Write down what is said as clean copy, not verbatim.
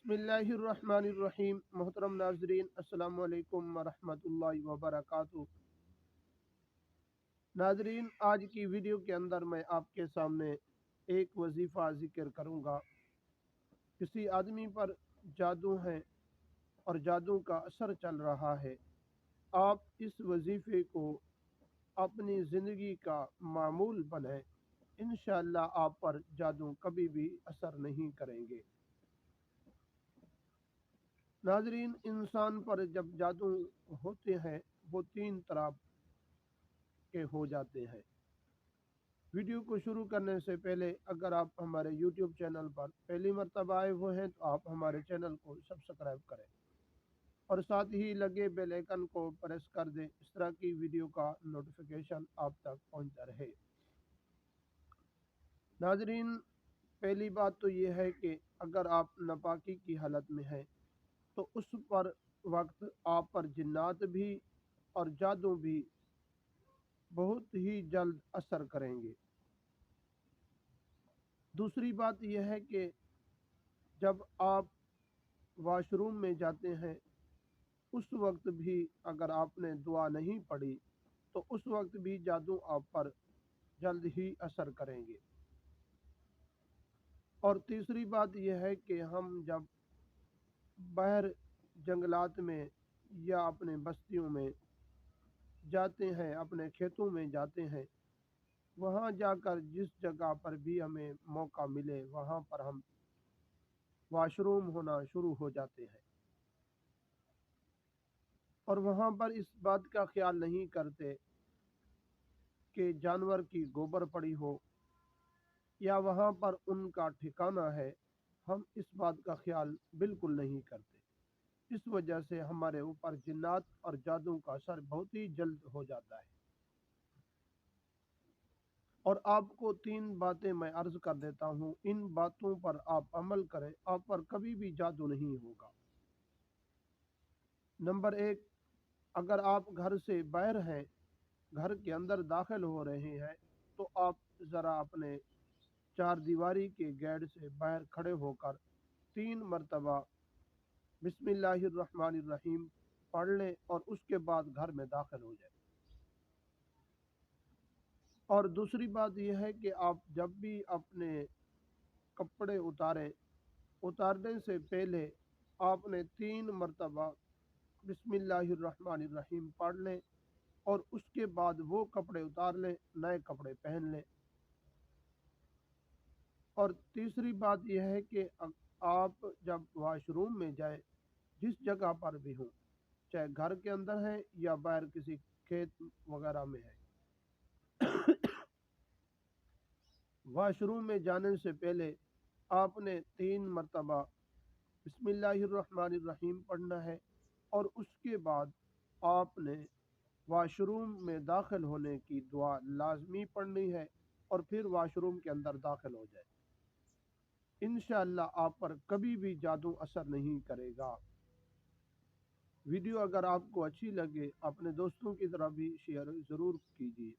बिस्मिल्लाहिर्रहमानिर्रहीम। मोहतरम नाजरीन, अस्सलाम वालेकुम वरहमतुल्लाहि वबरकातुहू। नाजरीन, आज की वीडियो के अंदर मैं आपके सामने एक वजीफ़ा ज़िक्र करूँगा। किसी आदमी पर जादू है और जादू का असर चल रहा है। आप इस वजीफ़े को अपनी ज़िंदगी का मामूल बनाएं, इंशाअल्लाह आप पर जादू कभी भी असर नहीं करेंगे। नाजरीन, इंसान पर जब जादू होते हैं वो तीन तरह के हो जाते हैं। वीडियो को शुरू करने से पहले अगर आप हमारे YouTube चैनल पर पहली मर्तबा आए हुए हैं तो आप हमारे चैनल को सब्सक्राइब करें और साथ ही लगे बेल आइकन को प्रेस कर दें। इस तरह की वीडियो का नोटिफिकेशन आप तक पहुंचता रहे। नाजरीन, पहली बात तो ये है कि अगर आप नापाकी की हालत में हैं तो उस पर वक्त आप पर जिन्नात भी और जादू भी बहुत ही जल्द असर करेंगे। दूसरी बात यह है कि जब आप वॉशरूम में जाते हैं उस वक्त भी अगर आपने दुआ नहीं पढ़ी तो उस वक्त भी जादू आप पर जल्द ही असर करेंगे। और तीसरी बात यह है कि हम जब बाहर जंगलात में या अपने बस्तियों में जाते हैं, अपने खेतों में जाते हैं, वहाँ जाकर जिस जगह पर भी हमें मौका मिले वहाँ पर हम वॉशरूम होना शुरू हो जाते हैं और वहाँ पर इस बात का ख्याल नहीं करते कि जानवर की गोबर पड़ी हो या वहाँ पर उनका ठिकाना है। हम इस बात का ख्याल बिल्कुल नहीं करते। इस वजह से हमारे ऊपर जिन्नात और जादू का असर बहुत ही जल्द हो जाता है। और आपको तीन बातें मैं अर्ज कर देता हूँ, इन बातों पर आप अमल करें, आप पर कभी भी जादू नहीं होगा। नंबर एक, अगर आप घर से बाहर हैं, घर के अंदर दाखिल हो रहे हैं तो आप ज़रा अपने चार दीवारी के गेट से बाहर खड़े होकर 3 मरतबा बिस्मिल्लाहिर्रहमानिर्रहीम पढ़ लें और उसके बाद घर में दाखिल हो जाए। और दूसरी बात यह है कि आप जब भी अपने कपड़े उतारें, उतारने से पहले आपने 3 मरतबा बिस्मिल्लाहिर्रहमानिर्रहीम पढ़ लें और उसके बाद वो कपड़े उतार लें, नए कपड़े पहन लें। और तीसरी बात यह है कि आप जब वॉशरूम में जाएं, जिस जगह पर भी हो, चाहे घर के अंदर है या बाहर किसी खेत वगैरह में है, वॉशरूम में जाने से पहले आपने 3 मरतबा बिस्मिल्लाहिर्रहमानिर्रहीम पढ़ना है और उसके बाद आपने वॉशरूम में दाखिल होने की दुआ लाजमी पढ़नी है और फिर वॉशरूम के अंदर दाखिल हो जाए। इंशाअल्लाह आप पर कभी भी जादू असर नहीं करेगा। वीडियो अगर आपको अच्छी लगे अपने दोस्तों की तरफ भी शेयर ज़रूर कीजिए।